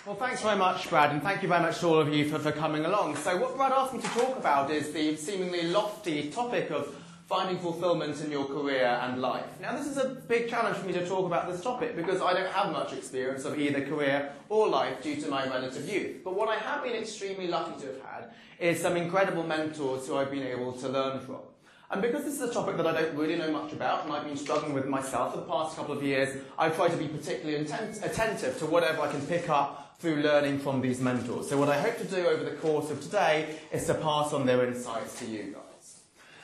Well, thanks very much, Brad, and thank you very much to all of you for coming along. So what Brad asked me to talk about is the seemingly lofty topic of finding fulfillment in your career and life. Now, this is a big challenge for me to talk about this topic because I don't have much experience of either career or life due to my relative youth. But what I have been extremely lucky to have had is some incredible mentors who I've been able to learn from. And because this is a topic that I don't really know much about, and I've been struggling with myself for the past couple of years, I've tried to be particularly attentive to whatever I can pick up through learning from these mentors. So what I hope to do over the course of today is to pass on their insights to you guys.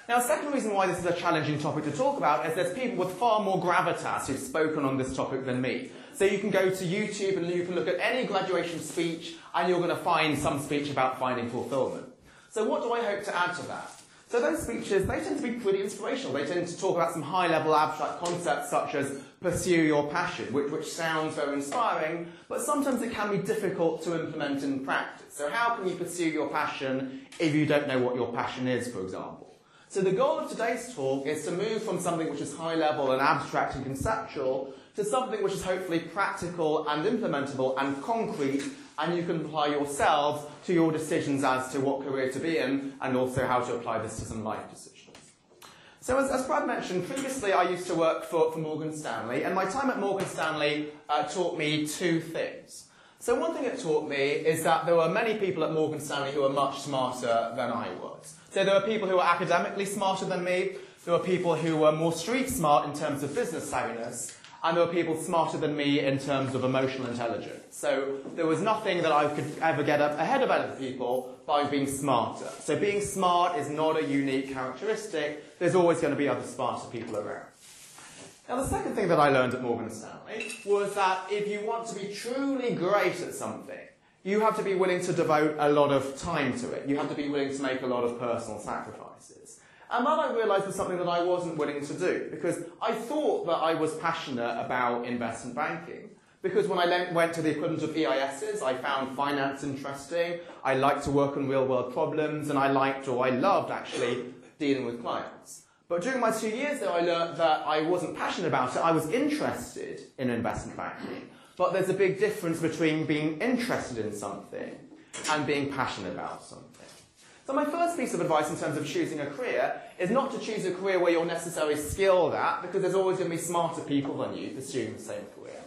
Now, the second reason why this is a challenging topic to talk about is there's people with far more gravitas who've spoken on this topic than me. So you can go to YouTube and you can look at any graduation speech, and you're going to find some speech about finding fulfillment. So what do I hope to add to that? So those speeches, they tend to be pretty inspirational. They tend to talk about some high-level abstract concepts such as pursue your passion, which sounds very inspiring, but sometimes it can be difficult to implement in practice. So how can you pursue your passion if you don't know what your passion is, for example? So the goal of today's talk is to move from something which is high-level and abstract and conceptual to something which is hopefully practical and implementable and concrete, and you can apply yourselves to your decisions as to what career to be in, and also how to apply this to some life decisions. So as Brad mentioned, previously I used to work for Morgan Stanley, and my time at Morgan Stanley taught me two things. So one thing it taught me is that there were many people at Morgan Stanley who were much smarter than I was. So there were people who were academically smarter than me, there were people who were more street smart in terms of business savviness, and there were people smarter than me in terms of emotional intelligence. So there was nothing that I could ever get ahead of other people by being smarter. So being smart is not a unique characteristic. There's always going to be other smarter people around. Now, the second thing that I learned at Morgan Stanley was that if you want to be truly great at something, you have to be willing to devote a lot of time to it. You have to be willing to make a lot of personal sacrifices. And that I realised was something that I wasn't willing to do, because I thought that I was passionate about investment banking. Because when I went to the equivalent of EISs, I found finance interesting, I liked to work on real-world problems, and I loved actually dealing with clients. But during my 2 years there, I learned that I wasn't passionate about it. I was interested in investment banking. But there's a big difference between being interested in something and being passionate about something. So my first piece of advice in terms of choosing a career is not to choose a career where you're necessarily skilled at, because there's always going to be smarter people than you pursuing the same career.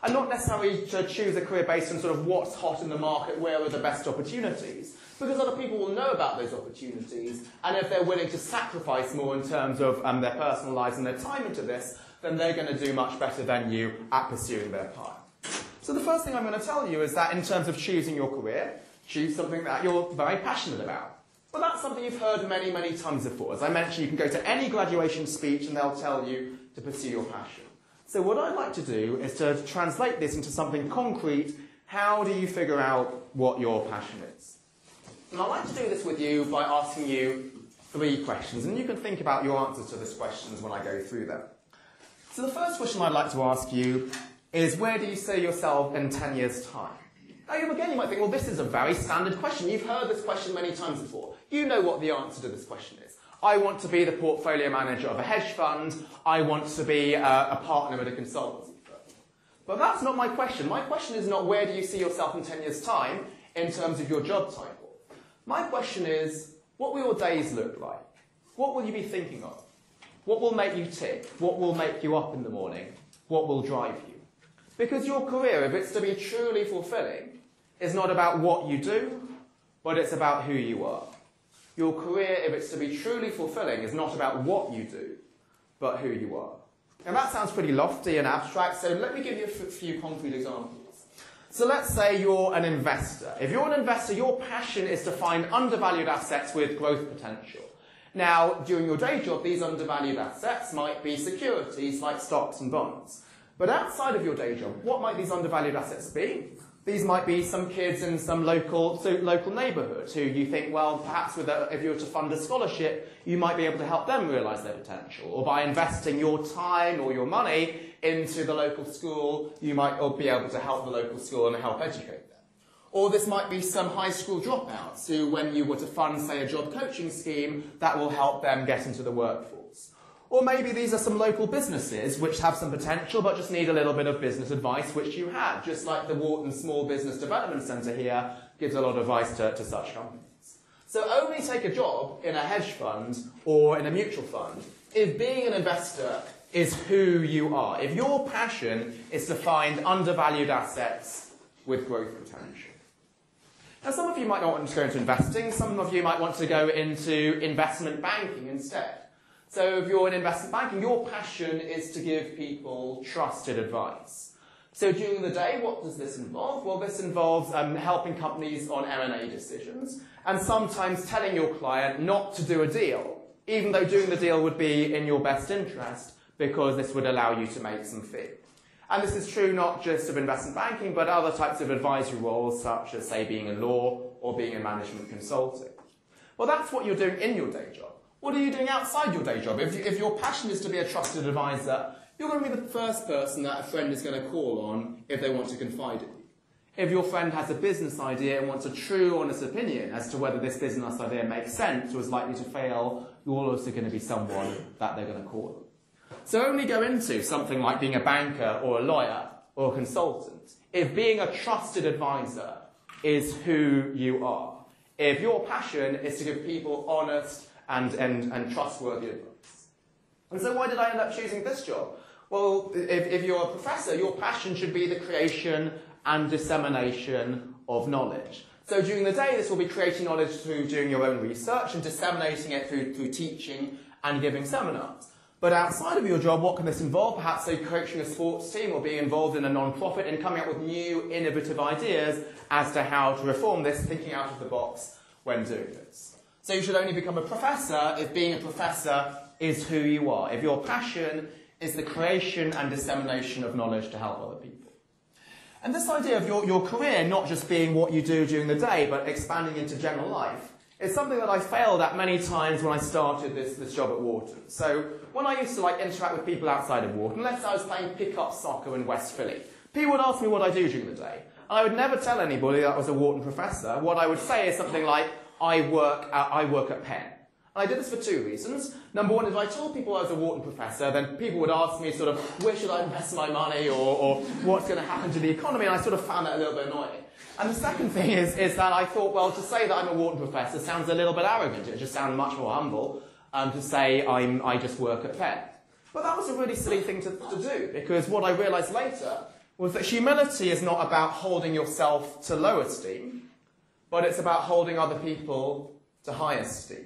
And not necessarily to choose a career based on sort of what's hot in the market, where are the best opportunities, because other people will know about those opportunities, and if they're willing to sacrifice more in terms of their personal lives and their time into this, then they're going to do much better than you at pursuing their path. So the first thing I'm going to tell you is that in terms of choosing your career, choose something that you're very passionate about. Well, that's something you've heard many, many times before. As I mentioned, you can go to any graduation speech and they'll tell you to pursue your passion. So what I'd like to do is to translate this into something concrete. How do you figure out what your passion is? And I'd like to do this with you by asking you 3 questions. And you can think about your answers to these questions when I go through them. So the first question I'd like to ask you is, where do you see yourself in 10 years' time? Now, again, you might think, well, this is a very standard question. You've heard this question many times before. You know what the answer to this question is. I want to be the portfolio manager of a hedge fund. I want to be a partner at a consultancy firm. But that's not my question. My question is not where do you see yourself in 10 years' time in terms of your job title. My question is, what will your days look like? What will you be thinking of? What will make you tick? What will make you up in the morning? What will drive you? Because your career, if it's to be truly fulfilling, is not about what you do, but it's about who you are. Your career, if it's to be truly fulfilling, is not about what you do, but who you are. And that sounds pretty lofty and abstract, so let me give you a few concrete examples. So let's say you're an investor. If you're an investor, your passion is to find undervalued assets with growth potential. Now, during your day job, these undervalued assets might be securities like stocks and bonds. But outside of your day job, what might these undervalued assets be? These might be some kids in some local neighbourhood who you think, well, perhaps if you were to fund a scholarship, you might be able to help them realise their potential. Or by investing your time or your money into the local school, you might be able to help the local school and help educate them. Or this might be some high school dropouts who, when you were to fund, say, a job coaching scheme, that will help them get into the workforce. Or maybe these are some local businesses which have some potential but just need a little bit of business advice, which you have, just like the Wharton Small Business Development Centre here gives a lot of advice to such companies. So only take a job in a hedge fund or in a mutual fund if being an investor is who you are. If your passion is to find undervalued assets with growth potential. Now, some of you might not want to go into investing. Some of you might want to go into investment banking instead. So if you're in investment banking, your passion is to give people trusted advice. So during the day, what does this involve? Well, this involves helping companies on M&A decisions and sometimes telling your client not to do a deal, even though doing the deal would be in your best interest because this would allow you to make some fee. And this is true not just of investment banking, but other types of advisory roles, such as, say, being in law or being in management consulting. Well, that's what you're doing in your day job. What are you doing outside your day job? If your passion is to be a trusted advisor, you're going to be the first person that a friend is going to call on if they want to confide in you. If your friend has a business idea and wants a true, honest opinion as to whether this business idea makes sense or is likely to fail, you're also going to be someone that they're going to call on. So only go into something like being a banker or a lawyer or a consultant if being a trusted advisor is who you are. If your passion is to give people honest and trustworthy advice. And so why did I end up choosing this job? Well, if you're a professor, your passion should be the creation and dissemination of knowledge. So during the day, this will be creating knowledge through doing your own research and disseminating it through teaching and giving seminars. But outside of your job, what can this involve? Perhaps, say, coaching a sports team or being involved in a non-profit and coming up with new, innovative ideas as to how to reform this, thinking out of the box when doing this. So you should only become a professor if being a professor is who you are, if your passion is the creation and dissemination of knowledge to help other people. And this idea of your career not just being what you do during the day, but expanding into general life, is something that I failed at many times when I started this job at Wharton. So when I used to interact with people outside of Wharton, let's say I was playing pick-up soccer in West Philly, people would ask me what I do during the day. And I would never tell anybody that I was a Wharton professor. What I would say is something like, I work at Penn. And I did this for two reasons. Number one, if I told people I was a Wharton professor, then people would ask me sort of, where should I invest my money or what's going to happen to the economy? And I sort of found that a little bit annoying. And the second thing is that I thought, well, to say that I'm a Wharton professor sounds a little bit arrogant. It just sounds much more humble to say I just work at Penn. But that was a really silly thing to do, because what I realised later was that humility is not about holding yourself to low esteem, but it's about holding other people to high esteem.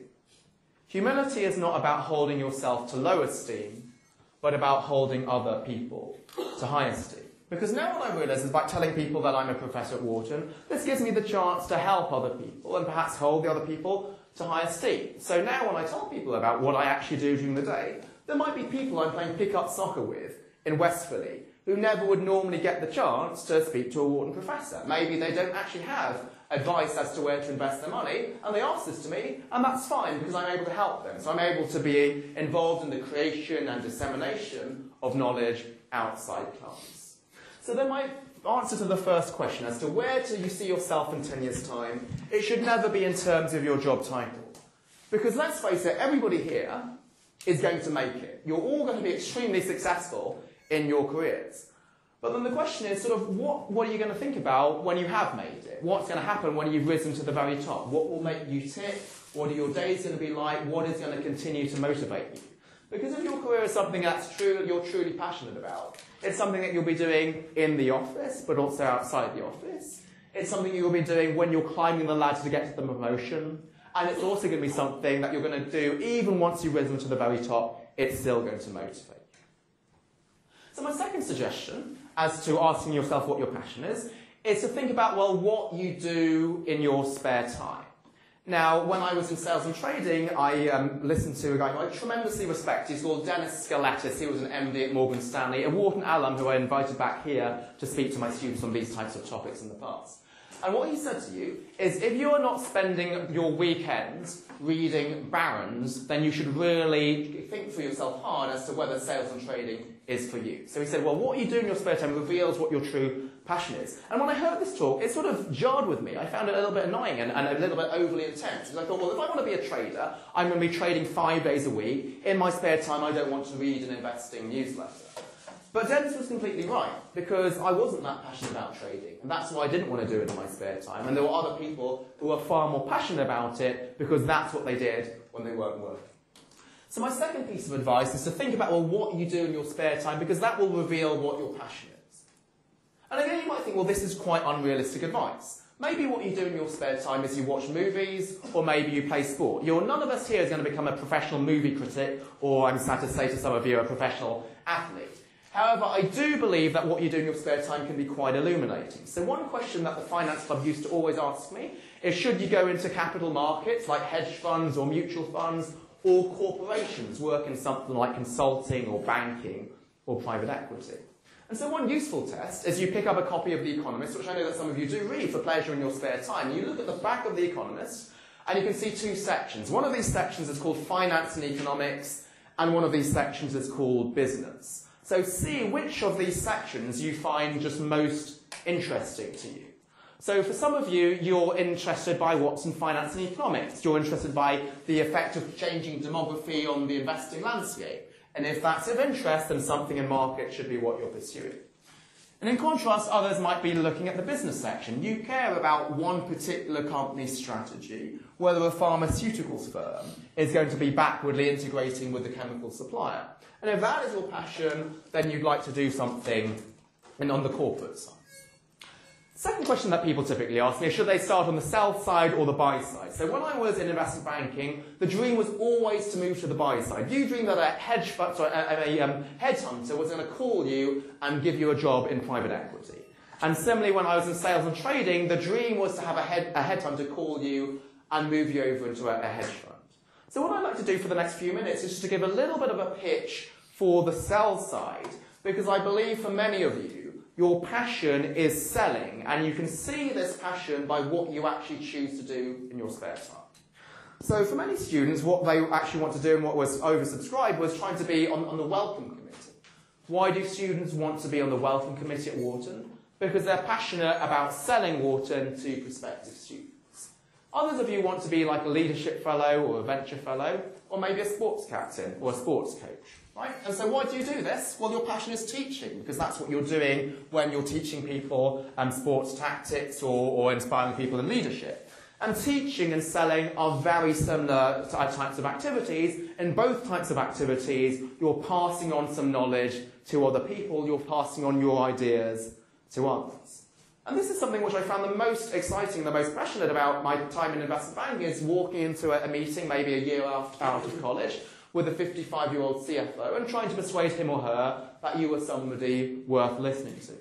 Humility is not about holding yourself to low esteem, but about holding other people to high esteem. Because now what I realise is by telling people that I'm a professor at Wharton, this gives me the chance to help other people and perhaps hold the other people to high esteem. So now when I tell people about what I actually do during the day, there might be people I'm playing pick-up soccer with in West Philly who never would normally get the chance to speak to a Wharton professor. Maybe they don't actually have advice as to where to invest their money, and they ask this to me, and that's fine because I'm able to help them. So I'm able to be involved in the creation and dissemination of knowledge outside class. So then my answer to the first question as to where do you see yourself in 10 years' time, it should never be in terms of your job title. Because let's face it, everybody here is going to make it. You're all going to be extremely successful in your careers. But then the question is sort of what are you going to think about when you have made it? What's going to happen when you've risen to the very top? What will make you tick? What are your days going to be like? What is going to continue to motivate you? Because if your career is something you're truly passionate about, it's something that you'll be doing in the office, but also outside the office. It's something you'll be doing when you're climbing the ladder to get to the promotion. And it's also going to be something that you're going to do even once you've risen to the very top. It's still going to motivate you. So my second suggestion, as to asking yourself what your passion is to think about, well, what you do in your spare time. Now, when I was in sales and trading, I listened to a guy who I tremendously respect. He's called Dennis Scaletis. He was an MD at Morgan Stanley, a Wharton alum who I invited back here to speak to my students on these types of topics in the past. And what he said to you is, if you are not spending your weekends reading Barron's, then you should really think for yourself hard as to whether sales and trading is for you. So he said, well, what you do in your spare time reveals what your true passion is. And when I heard this talk, it sort of jarred with me. I found it a little bit annoying and a little bit overly intense. Because I thought, well, if I want to be a trader, I'm going to be trading 5 days a week. In my spare time, I don't want to read an investing newsletter. But Dennis was completely right, because I wasn't that passionate about trading. And that's why I didn't want to do it in my spare time. And there were other people who were far more passionate about it, because that's what they did when they weren't working. So my second piece of advice is to think about, well, what you do in your spare time, because that will reveal what your passion is. And again, you might think, well, this is quite unrealistic advice. Maybe what you do in your spare time is you watch movies, or maybe you play sport. None of us here is going to become a professional movie critic, or I'm sad to say to some of you, a professional athlete. However, I do believe that what you do in your spare time can be quite illuminating. So one question that the Finance Club used to always ask me is, should you go into capital markets like hedge funds or mutual funds, or corporations work in something like consulting or banking or private equity? And so one useful test is you pick up a copy of The Economist, which I know that some of you do read for pleasure in your spare time. You look at the back of The Economist and you can see 2 sections. One of these sections is called Finance and Economics, and one of these sections is called Business. So see which of these sections you find just most interesting to you. So for some of you, you're interested by what's in finance and economics. You're interested by the effect of changing demography on the investing landscape. And if that's of interest, then something in market should be what you're pursuing. And in contrast, others might be looking at the business section. You care about one particular company's strategy, whether a pharmaceuticals firm is going to be backwardly integrating with the chemical supplier. And if that is your passion, then you'd like to do something on the corporate side. Second question that people typically ask me is, should they start on the sell side or the buy side? So when I was in investment banking, the dream was always to move to the buy side. You dreamed that a headhunter was going to call you and give you a job in private equity. And similarly, when I was in sales and trading, the dream was to have a headhunter call you and move you over into a hedge fund. So what I'd like to do for the next few minutes is just to give a little bit of a pitch for the sell side, because I believe for many of you, your passion is selling, and you can see this passion by what you actually choose to do in your spare time. So for many students, what they actually want to do and what was oversubscribed was trying to be on the Welcome Committee. Why do students want to be on the Welcome Committee at Wharton? Because they're passionate about selling Wharton to prospective students. Others of you want to be like a leadership fellow or a venture fellow, or maybe a sports captain or a sports coach, right? And so why do you do this? Well, your passion is teaching, because that's what you're doing when you're teaching people sports tactics or inspiring people in leadership. And teaching and selling are very similar types of activities. In both types of activities, you're passing on some knowledge to other people, you're passing on your ideas to others. And this is something which I found the most exciting, the most passionate about my time in investment banking, is walking into a meeting maybe a year out of college with a 55-year-old CFO and trying to persuade him or her that you were somebody worth listening to.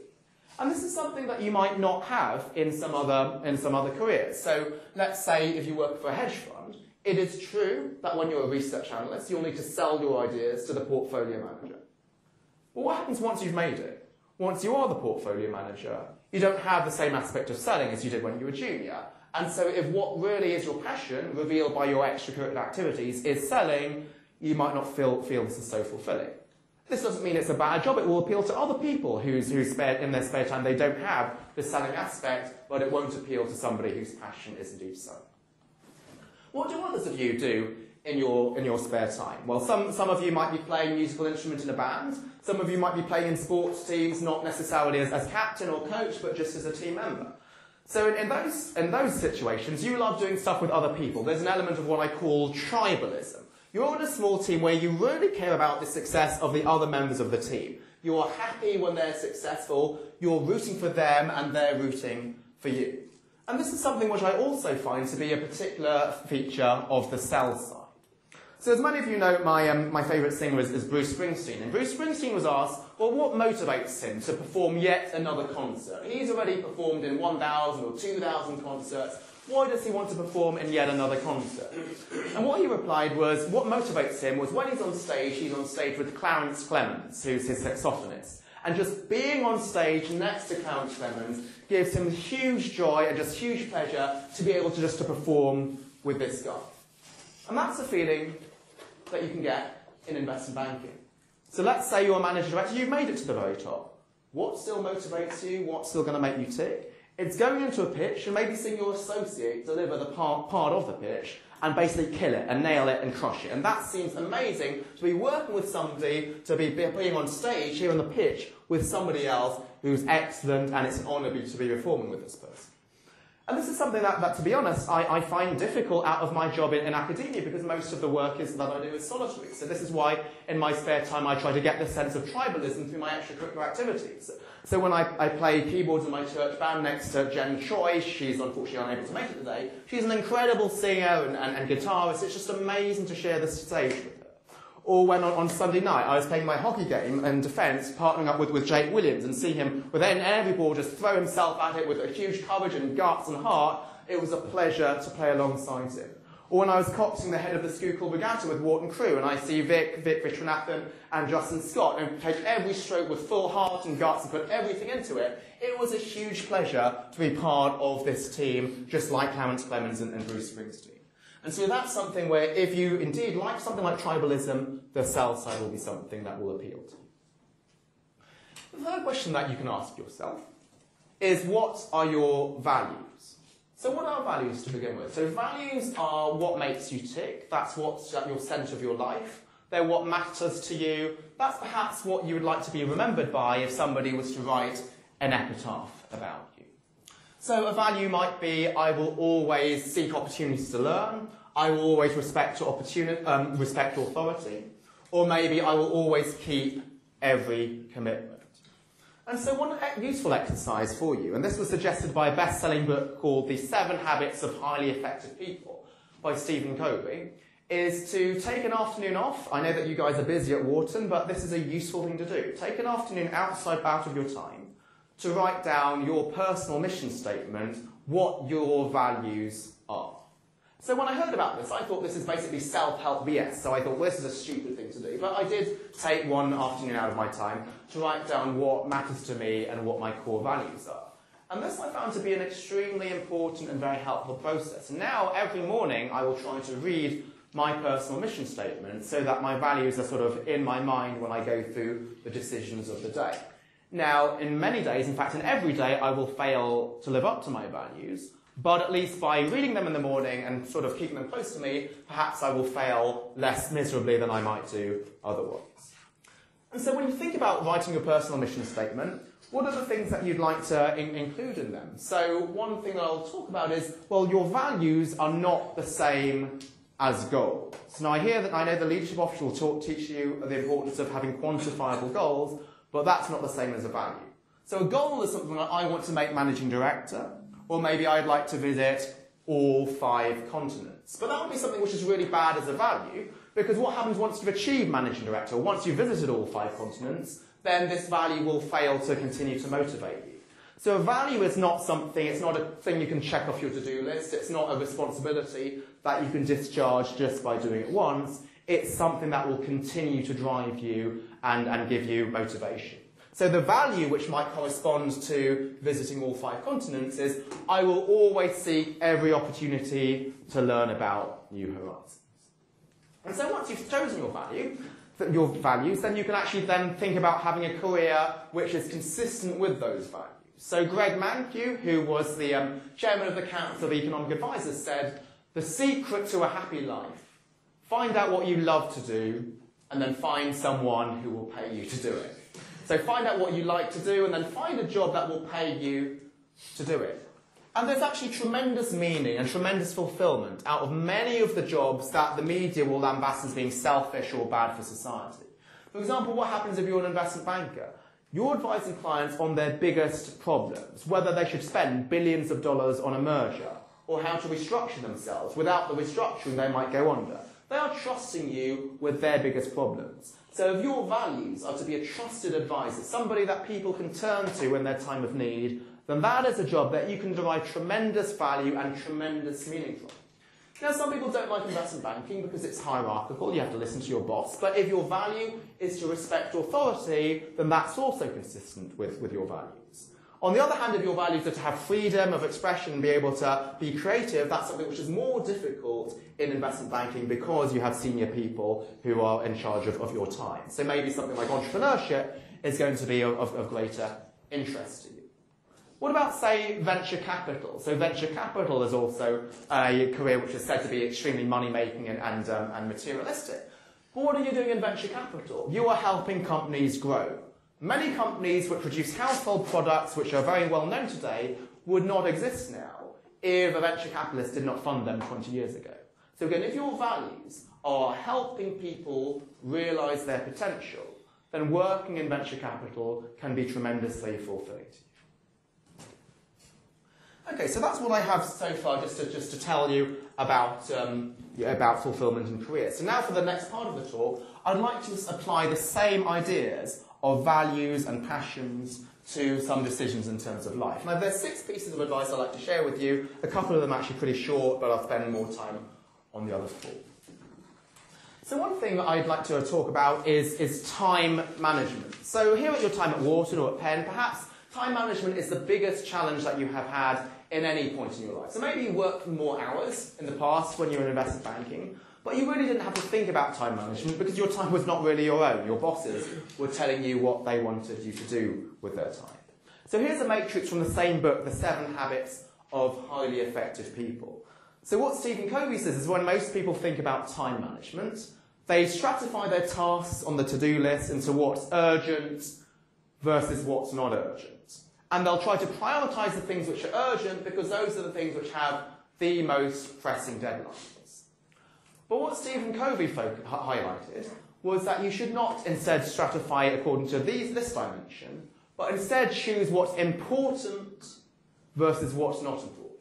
And this is something that you might not have in some other careers. So let's say if you work for a hedge fund, it is true that when you're a research analyst, you'll need to sell your ideas to the portfolio manager. But what happens once you've made it? Once you are the portfolio manager, you don't have the same aspect of selling as you did when you were junior. And so if what really is your passion, revealed by your extracurricular activities, is selling, you might not feel this is so fulfilling. This doesn't mean it's a bad job. It will appeal to other people who in their spare time they don't have the selling aspect, but it won't appeal to somebody whose passion is indeed selling. What do others of you do in your spare time? Well, some of you might be playing a musical instrument in a band. Some of you might be playing in sports teams, not necessarily as captain or coach, but just as a team member. So in those situations, you love doing stuff with other people. There's an element of what I call tribalism. You're in a small team where you really care about the success of the other members of the team. You're happy when they're successful, you're rooting for them, and they're rooting for you. And this is something which I also find to be a particular feature of the sell side. So as many of you know, my favourite singer is Bruce Springsteen. And Bruce Springsteen was asked, well, what motivates him to perform yet another concert? He's already performed in 1,000 or 2,000 concerts. Why does he want to perform in yet another concert? And what he replied was, what motivates him was when he's on stage with Clarence Clemens, who's his saxophonist. And just being on stage next to Clarence Clemens gives him huge joy and just huge pleasure to be able to perform with this guy. And that's a feeling that you can get in investment banking. So let's say you're a manager director, you've made it to the very top. what still motivates you, what's still going to make you tick. It's going into a pitch and maybe seeing your associate deliver the part of the pitch and basically kill it and nail it and crush it. And that seems amazing, to be working with somebody, to be being on stage here on the pitch with somebody else who's excellent, and it's an honour to be performing with this person. And this is something that to be honest, I find difficult out of my job in academia, because most of the work that I do is solitary. So this is why in my spare time I try to get the sense of tribalism through my extracurricular activities. So when I play keyboards in my church band next to Jen Choi, she's unfortunately unable to make it today. She's an incredible singer and guitarist. It's just amazing to share the stage with her. Or when on Sunday night I was playing my hockey game in defence, partnering up with Jake Williams, and see him with every ball just throw himself at it with a huge courage and guts and heart. It was a pleasure to play alongside him. Or when I was coxing the head of the Schuylkill Regatta with Wharton crew, and I see Vic Vishwanathan and Justin Scott, and take every stroke with full heart and guts and put everything into it, it was a huge pleasure to be part of this team, just like Clarence Clemens and Bruce Springsteen. And so that's something where, if you indeed like something like tribalism, the sell side will be something that will appeal to you. The third question that you can ask yourself is, what are your values? So what are values to begin with? So values are what makes you tick. That's what's at your centre of your life. They're what matters to you. That's perhaps what you would like to be remembered by if somebody was to write an epitaph about you. So a value might be, I will always seek opportunities to learn. I will always respect authority. Or maybe I will always keep every commitment. And so one useful exercise for you, and this was suggested by a best-selling book called The 7 Habits of Highly Effective People by Stephen Covey, is to take an afternoon off. I know that you guys are busy at Wharton, but this is a useful thing to do. Take an afternoon out of your time to write down your personal mission statement, what your values are. So when I heard about this, I thought this is basically self-help BS. So I thought, well, this is a stupid thing to do. But I did take one afternoon out of my time to write down what matters to me and what my core values are. And this I found to be an extremely important and very helpful process. And now, every morning, I will try to read my personal mission statement so that my values are sort of in my mind when I go through the decisions of the day. Now, in many days, in fact, in every day, I will fail to live up to my values. But at least by reading them in the morning and sort of keeping them close to me, perhaps I will fail less miserably than I might do otherwise. And so when you think about writing your personal mission statement, what are the things that you'd like to include in them? So one thing that I'll talk about is, well, your values are not the same as goals. Now I know the leadership officer will teach you the importance of having quantifiable goals, but that's not the same as a value. So a goal is something like, I want to make managing director, or maybe I'd like to visit all 5 continents. But that would be something which is really bad as a value, because what happens once you've achieved managing director, or once you've visited all 5 continents, then this value will fail to continue to motivate you. So a value is not something, it's not a thing you can check off your to-do list, it's not a responsibility that you can discharge just by doing it once, it's something that will continue to drive you and give you motivation. So the value which might correspond to visiting all 5 continents is, I will always seek every opportunity to learn about new horizons. And so once you've chosen your values, then you can actually then think about having a career which is consistent with those values. So Greg Mankiw, who was the chairman of the Council of Economic Advisors, said, the secret to a happy life, find out what you love to do, and then find someone who will pay you to do it. So find out what you like to do, and then find a job that will pay you to do it. And there's actually tremendous meaning and tremendous fulfillment out of many of the jobs that the media will lambast as being selfish or bad for society. For example, what happens if you're an investment banker? You're advising clients on their biggest problems, whether they should spend billions of dollars on a merger, or how to restructure themselves. Without the restructuring, they might go under. They are trusting you with their biggest problems. So if your values are to be a trusted advisor, somebody that people can turn to in their time of need, then that is a job that you can derive tremendous value and tremendous meaning from. Now, some people don't like investment banking because it's hierarchical, you have to listen to your boss, but if your value is to respect authority, then that's also consistent with your values. On the other hand, if your values are to have freedom of expression and be able to be creative, that's something which is more difficult in investment banking because you have senior people who are in charge of your time. So maybe something like entrepreneurship is going to be of greater interest to you? What about, say, venture capital? So venture capital is also a career which is said to be extremely money-making and materialistic. But what are you doing in venture capital? You are helping companies grow. Many companies which produce household products which are very well known today would not exist now if a venture capitalist did not fund them 20 years ago. So again, if your values are helping people realise their potential, then working in venture capital can be tremendously fulfilling to you. Okay, so that's what I have so far, just to tell you about fulfilment and career. So now for the next part of the talk, I'd like to apply the same ideas of values and passions to some decisions in terms of life. Now there's 6 pieces of advice I'd like to share with you. A couple of them are actually pretty short, but I'll spend more time on the other 4. So one thing that I'd like to talk about is time management. So here at your time at Wharton or at Penn, perhaps time management is the biggest challenge that you have had in any point in your life. So maybe you worked more hours in the past when you were in investment banking, but you really didn't have to think about time management because your time was not really your own. Your bosses were telling you what they wanted you to do with their time. So here's a matrix from the same book, The 7 Habits of Highly Effective People. So what Stephen Covey says is when most people think about time management, they stratify their tasks on the to-do list into what's urgent versus what's not urgent. And they'll try to prioritise the things which are urgent because those are the things which have the most pressing deadlines. But what Stephen Covey highlighted was that you should not instead stratify according to this dimension, but instead choose what's important versus what's not important.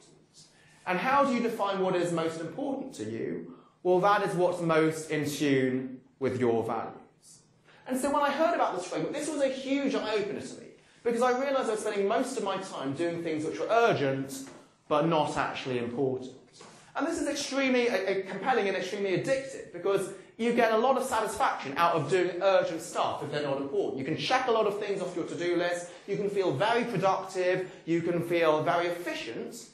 And how do you define what is most important to you? Well, that is what's most in tune with your values. And so when I heard about this framework, this was a huge eye-opener to me, because I realised I was spending most of my time doing things which were urgent, but not actually important. And this is extremely compelling and extremely addictive, because you get a lot of satisfaction out of doing urgent stuff if they're not important. You can check a lot of things off your to-do list, you can feel very productive, you can feel very efficient,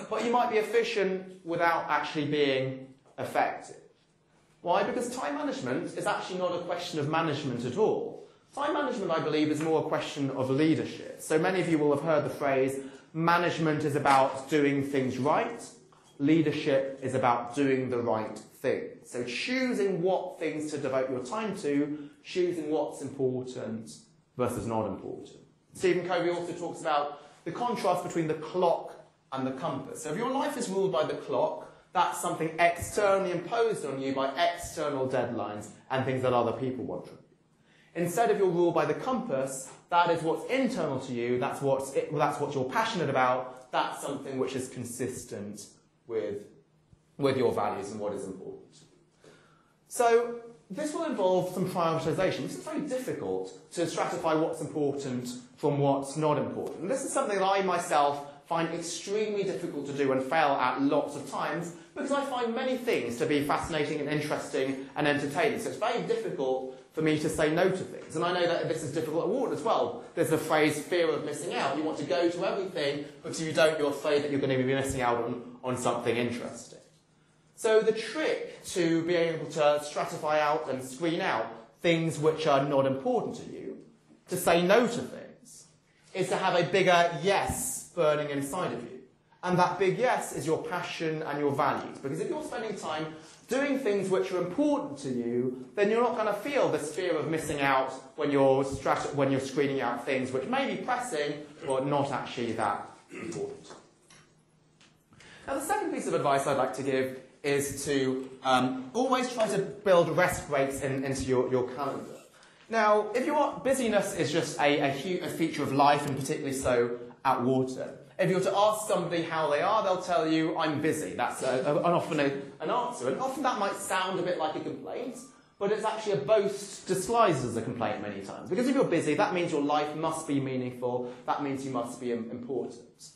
but you might be efficient without actually being effective. Why? Because time management is actually not a question of management at all. Time management, I believe, is more a question of leadership. So many of you will have heard the phrase, management is about doing things right, leadership is about doing the right thing. So choosing what things to devote your time to, choosing what's important versus not important. Stephen Covey also talks about the contrast between the clock and the compass. So if your life is ruled by the clock, that's something externally imposed on you by external deadlines and things that other people want from you. Instead, if you're ruled by the compass, that is what's internal to you, that's what you're passionate about, that's something which is consistent with your values and what is important. So this will involve some prioritisation. This is very difficult to stratify what's important from what's not important. And this is something that I myself find extremely difficult to do and fail at lots of times because I find many things to be fascinating and interesting and entertaining. So it's very difficult for me to say no to things. And I know that this is difficult at Wharton as well. There's the phrase fear of missing out. You want to go to everything, but if you don't, you're afraid that you're going to be missing out on something interesting. So the trick to being able to stratify out and screen out things which are not important to you, to say no to things, is to have a bigger yes burning inside of you. And that big yes is your passion and your values. Because if you're spending time doing things which are important to you, then you're not going to feel this fear of missing out when you're screening out things which may be pressing, but not actually that important. Now, the second piece of advice I'd like to give is to always try to build rest breaks into your calendar. Now, if your busyness is just a feature of life, and particularly so at Wharton, if you were to ask somebody how they are, they'll tell you, I'm busy. That's often an answer. And often that might sound a bit like a complaint, but it's actually a boast disguised as a complaint many times. Because if you're busy, that means your life must be meaningful. That means you must be important.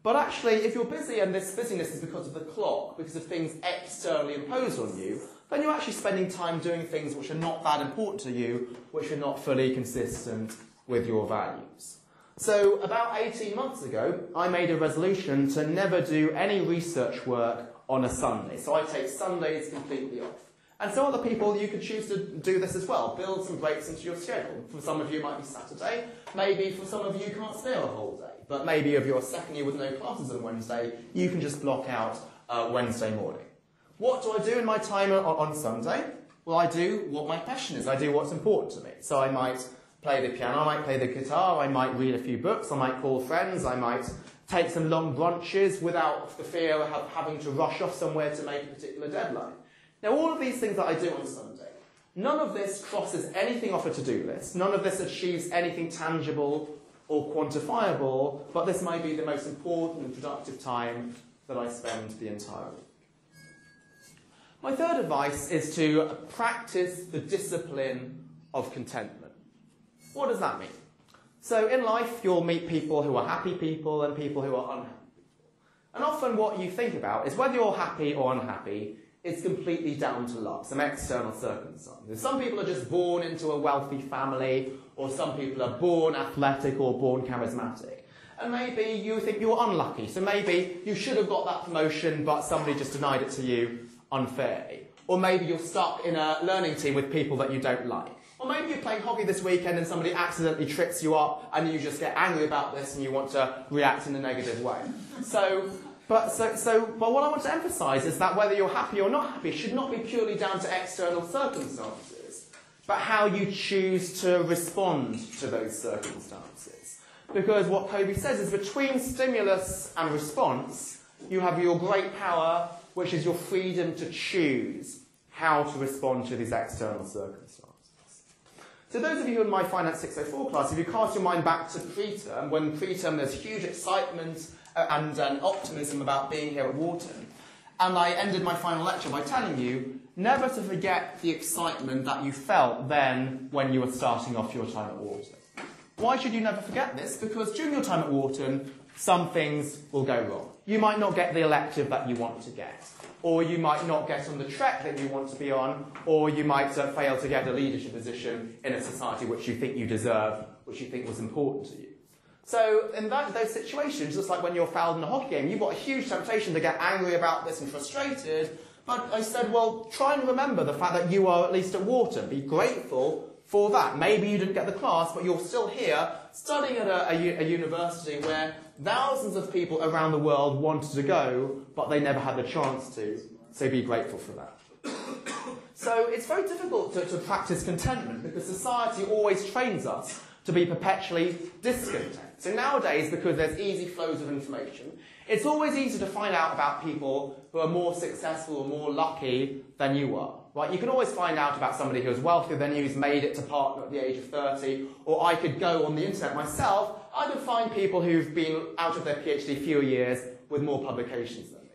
But actually, if you're busy and this busyness is because of the clock, because of things externally imposed on you, then you're actually spending time doing things which are not that important to you, which are not fully consistent with your values. So about 18 months ago, I made a resolution to never do any research work on a Sunday. So I take Sundays completely off. And so other people, you could choose to do this as well. Build some breaks into your schedule. For some of you, it might be Saturday. Maybe for some of you, you can't spare a whole day. But maybe if you're second year with no classes on Wednesday, you can just block out Wednesday morning. What do I do in my time on Sunday? Well, I do what my passion is. I do what's important to me. So I might play the piano, I might play the guitar, I might read a few books, I might call friends, I might take some long brunches without the fear of having to rush off somewhere to make a particular deadline. Now, all of these things that I do on Sunday, none of this crosses anything off a to-do list. None of this achieves anything tangible or quantifiable, but this might be the most important and productive time that I spend the entire week. My third advice is to practice the discipline of contentment. What does that mean? So in life, you'll meet people who are happy people and people who are unhappy people. And often what you think about is whether you're happy or unhappy, it's completely down to luck, some external circumstances. Some people are just born into a wealthy family, or some people are born athletic or born charismatic. And maybe you think you're unlucky, so maybe you should have got that promotion, but somebody just denied it to you unfairly. Or maybe you're stuck in a learning team with people that you don't like. Or maybe you're playing hockey this weekend and somebody accidentally trips you up and you just get angry about this and you want to react in a negative way. But what I want to emphasise is that whether you're happy or not happy should not be purely down to external circumstances, but how you choose to respond to those circumstances. Because what Covey says is between stimulus and response, you have your great power, which is your freedom to choose how to respond to these external circumstances. So those of you in my Finance 604 class, if you cast your mind back to preterm, when preterm there's huge excitement and optimism about being here at Wharton, and I ended my final lecture by telling you never to forget the excitement that you felt then when you were starting off your time at Wharton. Why should you never forget this? Because during your time at Wharton, some things will go wrong. You might not get the elective that you want to get, or you might not get on the track that you want to be on, or you might fail to get a leadership position in a society which you think you deserve, which you think was important to you. So in those situations, just like when you're fouled in a hockey game, you've got a huge temptation to get angry about this and frustrated, but I said, well, try and remember the fact that you are at least at Wharton. Be grateful for that. Maybe you didn't get the class, but you're still here studying at a university where thousands of people around the world wanted to go, but they never had the chance to. So be grateful for that. So it's very difficult to practice contentment because society always trains us to be perpetually discontent. So nowadays, because there's easy flows of information, it's always easy to find out about people who are more successful or more lucky than you are. Right? You can always find out about somebody who is wealthier than you, who's made it to partner at the age of 30, or I could go on the internet myself, I could find people who've been out of their PhD fewer years with more publications than me.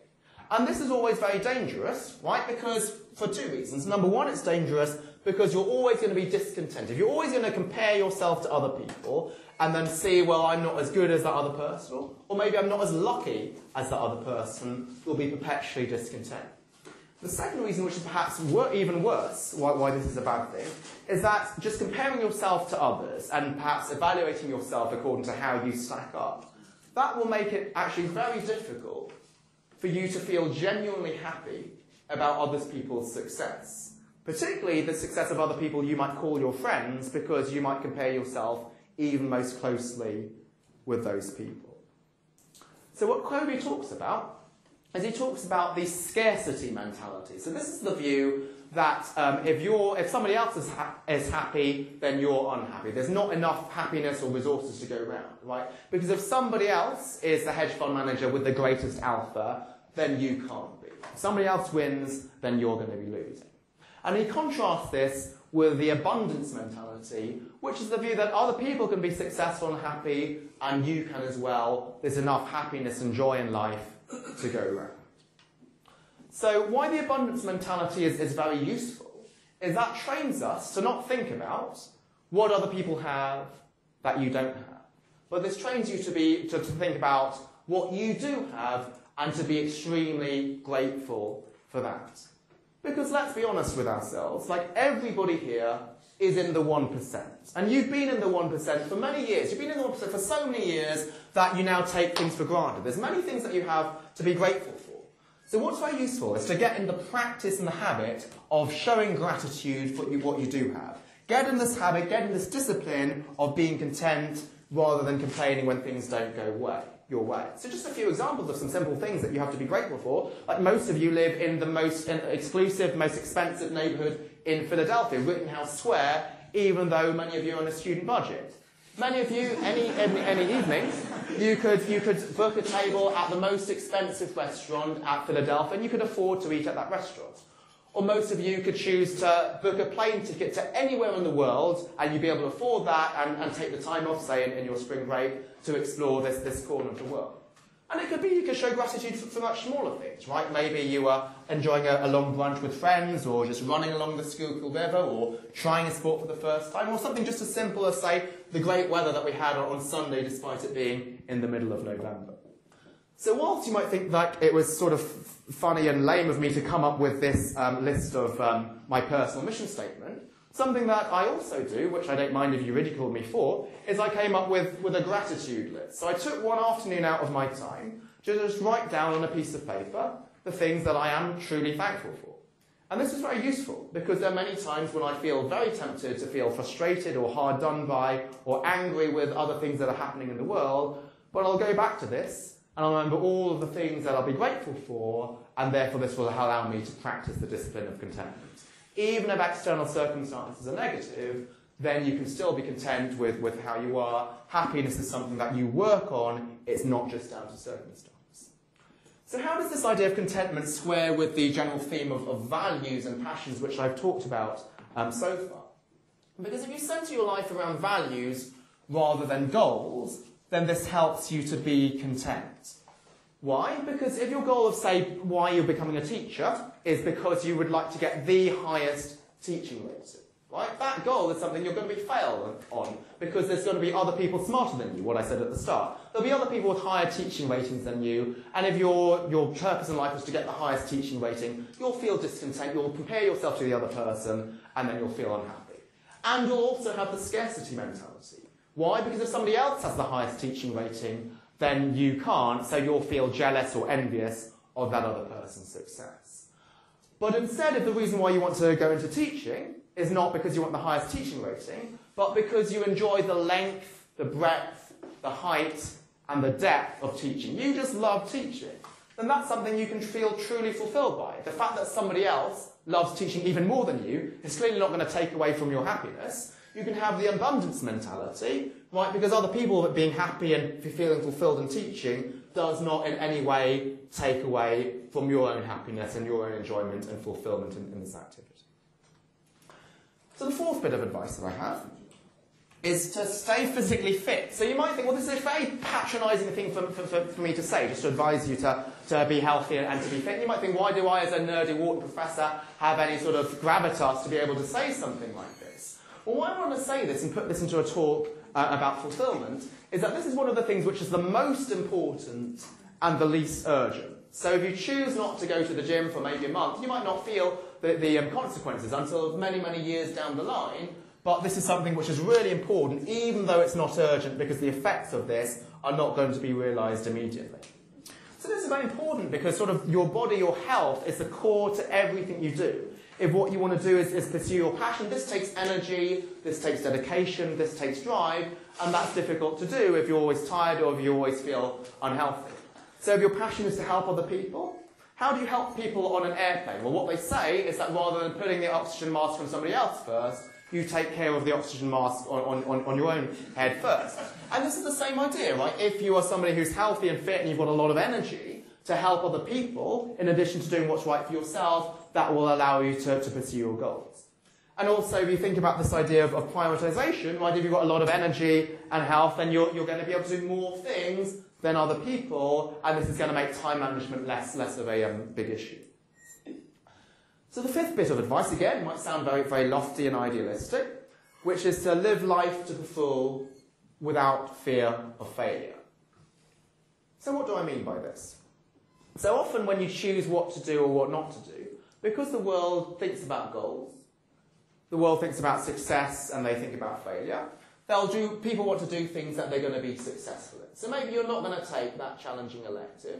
And this is always very dangerous, right? Because for two reasons. Number one, it's dangerous because you're always going to be discontented. You're always going to compare yourself to other people and then see, well, I'm not as good as that other person, or maybe I'm not as lucky as that other person. You'll be perpetually discontent. The second reason, which is perhaps even worse, why this is a bad thing, is that just comparing yourself to others and perhaps evaluating yourself according to how you stack up, that will make it actually very difficult for you to feel genuinely happy about other people's success. Particularly the success of other people you might call your friends, because you might compare yourself even most closely with those people. So what Covey talks about is he talks about the scarcity mentality. So this is the view that if somebody else is happy, then you're unhappy. There's not enough happiness or resources to go around, right? Because if somebody else is the hedge fund manager with the greatest alpha, then you can't be. If somebody else wins, then you're going to be losing. And he contrasts this with the abundance mentality, which is the view that other people can be successful and happy, and you can as well. There's enough happiness and joy in life to go around. So why the abundance mentality is very useful is that trains us to not think about what other people have that you don't have. But this trains you to think about what you do have and to be extremely grateful for that. Because let's be honest with ourselves, like everybody here is in the 1%. And you've been in the 1% for many years. You've been in the 1% for so many years that you now take things for granted. There's many things that you have to be grateful for. So what's very useful is to get in the practice and the habit of showing gratitude for what you do have. Get in this habit, get in this discipline of being content rather than complaining when things don't go your way. So just a few examples of some simple things that you have to be grateful for. Like most of you live in the most exclusive, most expensive neighbourhood in Philadelphia, Rittenhouse Square, even though many of you are on a student budget. Many of you, any evenings, you could book a table at the most expensive restaurant at Philadelphia and you could afford to eat at that restaurant. Or most of you could choose to book a plane ticket to anywhere in the world and you'd be able to afford that and take the time off, say, in your spring break to explore this corner of the world. And it could be you could show gratitude for much smaller things, right? Maybe you are enjoying a long brunch with friends or just running along the Schuylkill River or trying a sport for the first time or something just as simple as, say, the great weather that we had on Sunday despite it being in the middle of November. So whilst you might think that it was sort of funny and lame of me to come up with this list of my personal mission statement, something that I also do, which I don't mind if you ridicule me for, is I came up with a gratitude list. So I took one afternoon out of my time to just write down on a piece of paper the things that I am truly thankful for. And this is very useful because there are many times when I feel very tempted to feel frustrated or hard done by or angry with other things that are happening in the world, but I'll go back to this and I'll remember all of the things that I'll be grateful for, and therefore this will allow me to practice the discipline of contentment. Even if external circumstances are negative, then you can still be content with how you are. Happiness is something that you work on, it's not just down to circumstance. So how does this idea of contentment square with the general theme of values and passions which I've talked about so far? Because if you center your life around values rather than goals, then this helps you to be content. Why? Because if your goal of, say, why you're becoming a teacher is because you would like to get the highest teaching rating, right? That goal is something you're going to be failed on because there's going to be other people smarter than you, what I said at the start. There'll be other people with higher teaching ratings than you, and if your purpose in life is to get the highest teaching rating, you'll feel discontent, you'll compare yourself to the other person, and then you'll feel unhappy. And you'll also have the scarcity mentality. Why? Because if somebody else has the highest teaching rating, then you can't, so you'll feel jealous or envious of that other person's success. But instead, if the reason why you want to go into teaching is not because you want the highest teaching rating, but because you enjoy the length, the breadth, the height, and the depth of teaching, you just love teaching, then that's something you can feel truly fulfilled by. The fact that somebody else loves teaching even more than you is clearly not going to take away from your happiness. You can have the abundance mentality, right? Because other people being happy and feeling fulfilled in teaching does not in any way take away from your own happiness and your own enjoyment and fulfillment in this activity. So the fourth bit of advice that I have is to stay physically fit. So you might think, well, this is a very patronising thing for me to say, just to advise you to be healthy and to be fit. And you might think, why do I, as a nerdy Wharton professor, have any sort of gravitas to be able to say something like this? Well, why I want to say this and put this into a talk about fulfillment is that this is one of the things which is the most important and the least urgent. So if you choose not to go to the gym for maybe a month, you might not feel the consequences until many, many years down the line, but this is something which is really important, even though it's not urgent, because the effects of this are not going to be realised immediately. So this is very important because sort of your body, your health, is the core to everything you do. If what you want to do is pursue your passion, this takes energy, this takes dedication, this takes drive, and that's difficult to do if you're always tired or if you always feel unhealthy. So if your passion is to help other people, how do you help people on an airplane? Well, what they say is that rather than putting the oxygen mask on somebody else first, you take care of the oxygen mask on your own head first. And this is the same idea, right? If you are somebody who's healthy and fit and you've got a lot of energy to help other people, in addition to doing what's right for yourself, that will allow you to pursue your goals. And also, if you think about this idea of prioritization, right, if you've got a lot of energy and health, then you're going to be able to do more things than other people, and this is going to make time management less of a big issue. So the fifth bit of advice, again, might sound very, very lofty and idealistic, which is to live life to the full without fear of failure. So what do I mean by this? So often when you choose what to do or what not to do, because the world thinks about goals, the world thinks about success and they think about failure, people want to do things that they're going to be successful in. So maybe you're not going to take that challenging elective.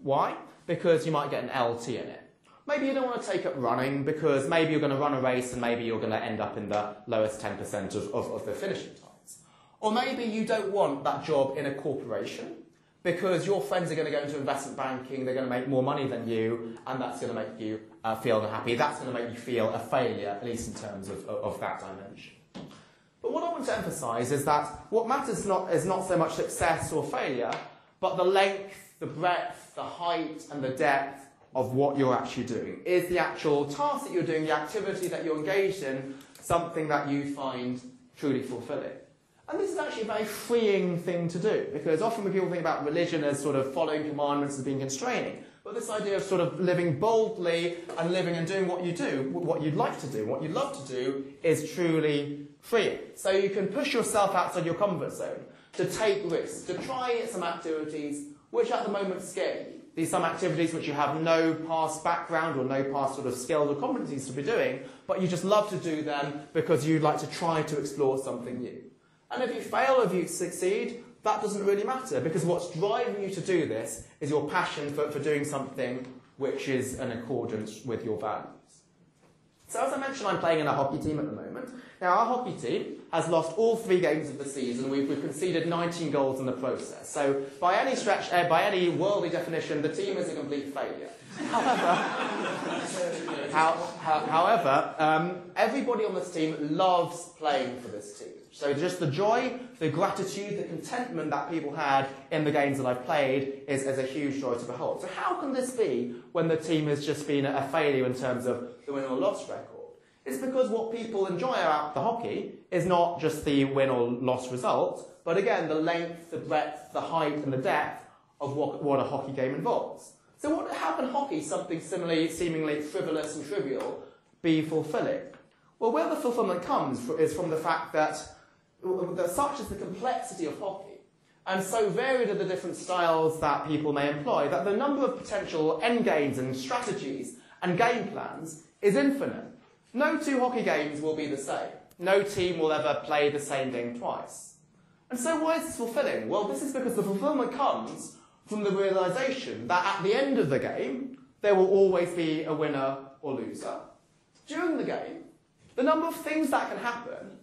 Why? Because you might get an LT in it. Maybe you don't want to take up running because maybe you're going to run a race and maybe you're going to end up in the lowest 10% of the finishing times. Or maybe you don't want that job in a corporation because your friends are going to go into investment banking, they're going to make more money than you, and that's going to make you feel unhappy. That's going to make you feel a failure, at least in terms of that dimension. But what I want to emphasise is that what matters is not so much success or failure, but the length, the breadth, the height, and the depth of what you're actually doing. Is the actual task that you're doing, the activity that you're engaged in, something that you find truly fulfilling? And this is actually a very freeing thing to do, because often when people think about religion as sort of following commandments as being constraining, but this idea of sort of living boldly and living and doing what you do, what you'd like to do, what you love to do, is truly freeing. So you can push yourself outside your comfort zone, to take risks, to try some activities which at the moment scare you. These some activities which you have no past background or no past sort of skills or competencies to be doing, but you just love to do them because you'd like to try to explore something new. And if you fail or if you succeed, that doesn't really matter, because what's driving you to do this is your passion for doing something which is in accordance with your values. So as I mentioned, I'm playing in a hockey team at the moment. Now, our hockey team has lost all 3 games of the season. We've conceded 19 goals in the process. So by any stretch, by any worldly definition, the team is a complete failure. However, everybody on this team loves playing for this team. So just the joy, the gratitude, the contentment that people had in the games that I've played is a huge joy to behold. So how can this be when the team has just been a failure in terms of the win or loss record? It's because what people enjoy about the hockey is not just the win or loss result, but again, the length, the breadth, the height and the depth of what a hockey game involves. So how can hockey, something seemingly frivolous and trivial, be fulfilling? Well, where the fulfillment comes is from the fact that such is the complexity of hockey, and so varied are the different styles that people may employ, that the number of potential endgames and strategies and game plans is infinite. No 2 hockey games will be the same. No team will ever play the same game twice. And so why is this fulfilling? Well, this is because the fulfillment comes from the realisation that at the end of the game, there will always be a winner or loser. During the game, the number of things that can happen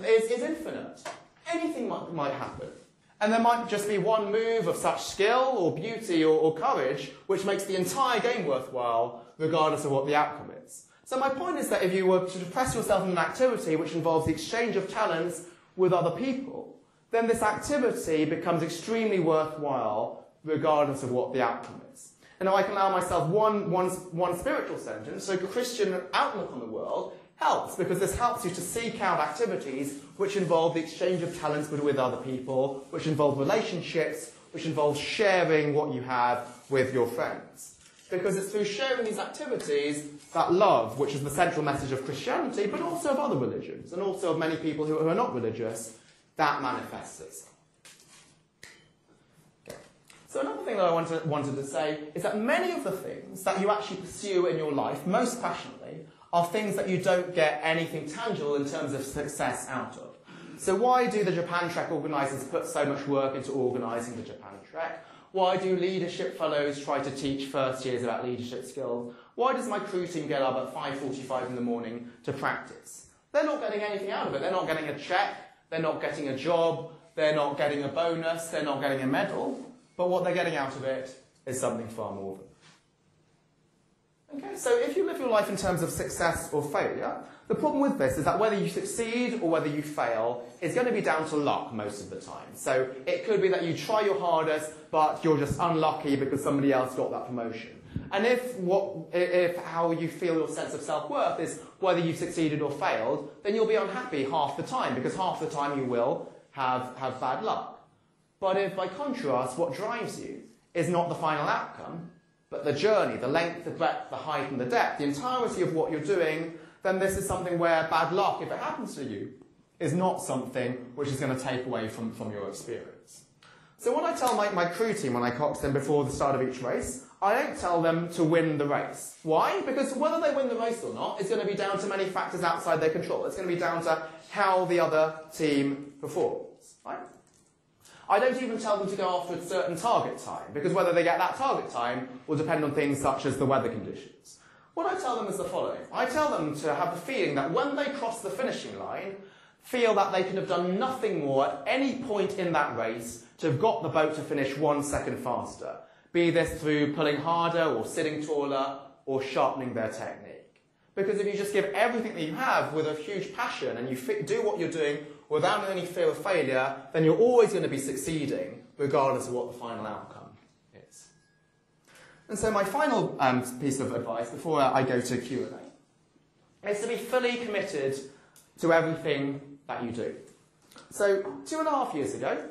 is infinite. Anything might happen. And there might just be one move of such skill or beauty or courage which makes the entire game worthwhile, regardless of what the outcome is. So my point is that if you were to press yourself in an activity which involves the exchange of talents with other people, then this activity becomes extremely worthwhile, regardless of what the outcome is. And now I can allow myself one spiritual sentence. So Christian outlook on the world helps, because this helps you to seek out activities which involve the exchange of talents with other people, which involve relationships, which involve sharing what you have with your friends. Because it's through sharing these activities that love, which is the central message of Christianity, but also of other religions, and also of many people who are not religious, that manifests itself. Okay. So another thing that I wanted to say is that many of the things that you actually pursue in your life most passionately are things that you don't get anything tangible in terms of success out of. So why do the Japan Trek organisers put so much work into organising the Japan Trek? Why do leadership fellows try to teach first years about leadership skills? Why does my crew team get up at 5:45 in the morning to practice? They're not getting anything out of it. They're not getting a check, they're not getting a job, they're not getting a bonus, they're not getting a medal, but what they're getting out of it is something far more than. Okay, so if you live your life in terms of success or failure, the problem with this is that whether you succeed or whether you fail is going to be down to luck most of the time. So it could be that you try your hardest, but you're just unlucky because somebody else got that promotion. And if how you feel your sense of self-worth is whether you succeeded or failed, then you'll be unhappy half the time, because half the time you will have bad luck. But if, by contrast, what drives you is not the final outcome, but the journey, the length, the breadth, the height and the depth, the entirety of what you're doing, then this is something where bad luck, if it happens to you, is not something which is going to take away from your experience. So what I tell my crew team when I cox them before the start of each race, I don't tell them to win the race. Why? Because whether they win the race or not is going to be down to many factors outside their control. It's going to be down to how the other team performs. Right? I don't even tell them to go after a certain target time, because whether they get that target time will depend on things such as the weather conditions. What I tell them is the following. I tell them to have the feeling that when they cross the finishing line, feel that they could have done nothing more at any point in that race to have got the boat to finish 1 second faster, be this through pulling harder or sitting taller or sharpening their technique. Because if you just give everything that you have with a huge passion and you do what you're doing without any fear of failure, then you're always going to be succeeding regardless of what the final outcome is. And so my final piece of advice before I go to Q&A is to be fully committed to everything that you do. So 2.5 years ago,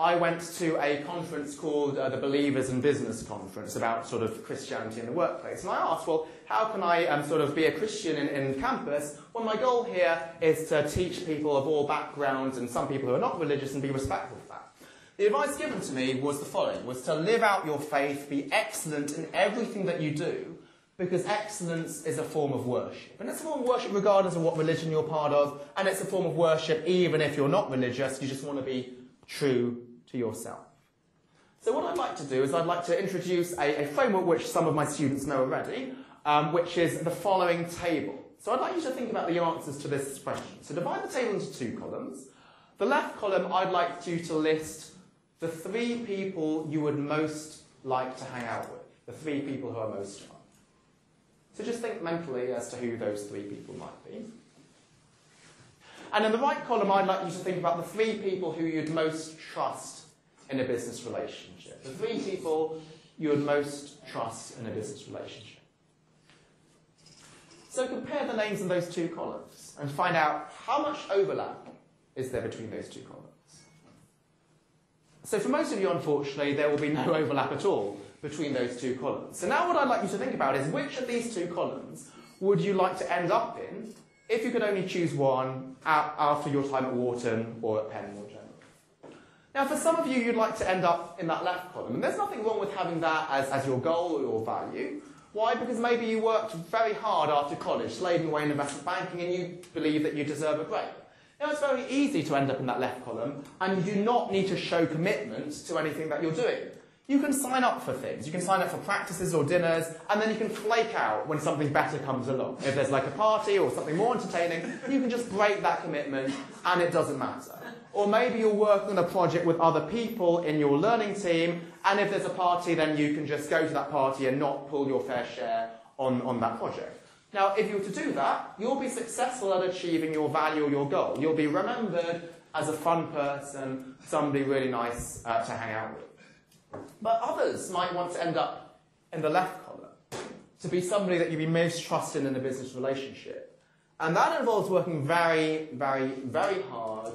I went to a conference called the Believers in Business Conference about sort of Christianity in the workplace. And I asked, well, how can I sort of be a Christian in campus? Well, my goal here is to teach people of all backgrounds and some people who are not religious and be respectful of that. The advice given to me was the following, was to live out your faith, be excellent in everything that you do, because excellence is a form of worship. And it's a form of worship regardless of what religion you're part of, and it's a form of worship even if you're not religious, you just want to be true to yourself. So what I'd like to do is I'd like to introduce a framework which some of my students know already, which is the following table. So I'd like you to think about the answers to this question. So divide the table into 2 columns. The left column, I'd like you to list the 3 people you would most like to hang out with, the 3 people who are most fun. So just think mentally as to who those 3 people might be. And in the right column, I'd like you to think about the 3 people who you'd most trust in a business relationship. The 3 people you would most trust in a business relationship. So compare the names in those 2 columns and find out how much overlap is there between those 2 columns. So for most of you, unfortunately, there will be no overlap at all between those 2 columns. So now what I'd like you to think about is which of these 2 columns would you like to end up in if you could only choose one after your time at Wharton or at Penn more generally. Now, for some of you, you'd like to end up in that left column. And there's nothing wrong with having that as your goal or your value. Why? Because maybe you worked very hard after college, slaving away in investment banking, and you believe that you deserve a break. Now, it's very easy to end up in that left column, and you do not need to show commitment to anything that you're doing. You can sign up for things. You can sign up for practices or dinners, and then you can flake out when something better comes along. If there's like a party or something more entertaining, you can just break that commitment, and it doesn't matter. Or maybe you're working on a project with other people in your learning team, and if there's a party, then you can just go to that party and not pull your fair share on that project. Now, if you were to do that, you'll be successful at achieving your value or your goal. You'll be remembered as a fun person, somebody really nice to hang out with. But others might want to end up in the left column, to be somebody that you'd be most trusted in a business relationship. And that involves working very, very, very hard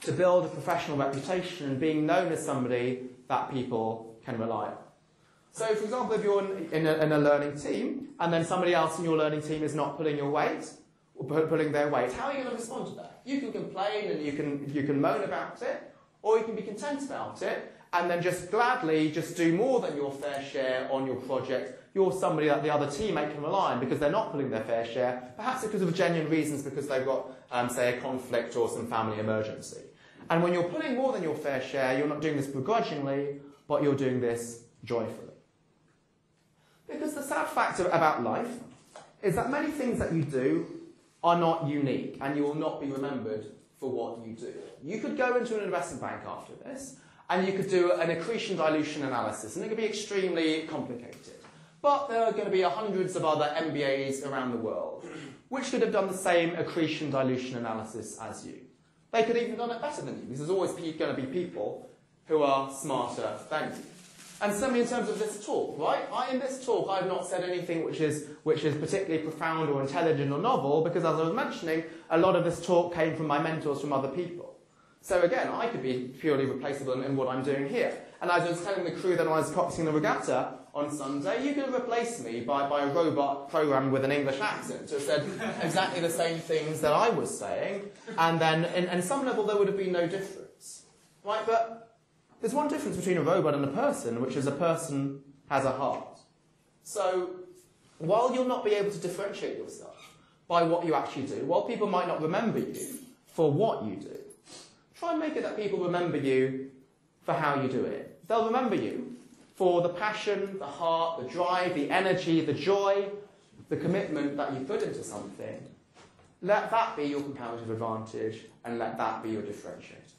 to build a professional reputation and being known as somebody that people can rely on. So, for example, if you're in a learning team, and then somebody else in your learning team is not pulling your weight, or pulling their weight, how are you going to respond to that? You can complain and you can moan about it, or you can be content about it, and then just gladly just do more than your fair share on your project. You're somebody that the other teammate can rely on because they're not pulling their fair share, perhaps because of genuine reasons, because they've got, say, a conflict or some family emergency. And when you're pulling more than your fair share, you're not doing this begrudgingly, but you're doing this joyfully. Because the sad fact about life is that many things that you do are not unique, and you will not be remembered for what you do. You could go into an investment bank after this, and you could do an accretion dilution analysis, and it could be extremely complicated. But there are going to be hundreds of other MBAs around the world which could have done the same accretion dilution analysis as you. They could have even done it better than you, because there's always going to be people who are smarter than you. And similarly in terms of this talk, right? In this talk, I've not said anything which is particularly profound or intelligent or novel, because as I was mentioning, a lot of this talk came from my mentors, from other people. So again, I could be purely replaceable in what I'm doing here. And as I was telling the crew that I was practicing the regatta on Sunday, you could replace me by a robot programmed with an English accent who said exactly the same things that I was saying, and then in some level there would have been no difference. Right? But there's one difference between a robot and a person, which is a person has a heart. So while you'll not be able to differentiate yourself by what you actually do, while people might not remember you for what you do, try and make it that people remember you for how you do it. They'll remember you for the passion, the heart, the drive, the energy, the joy, the commitment that you put into something. Let that be your comparative advantage, and let that be your differentiator.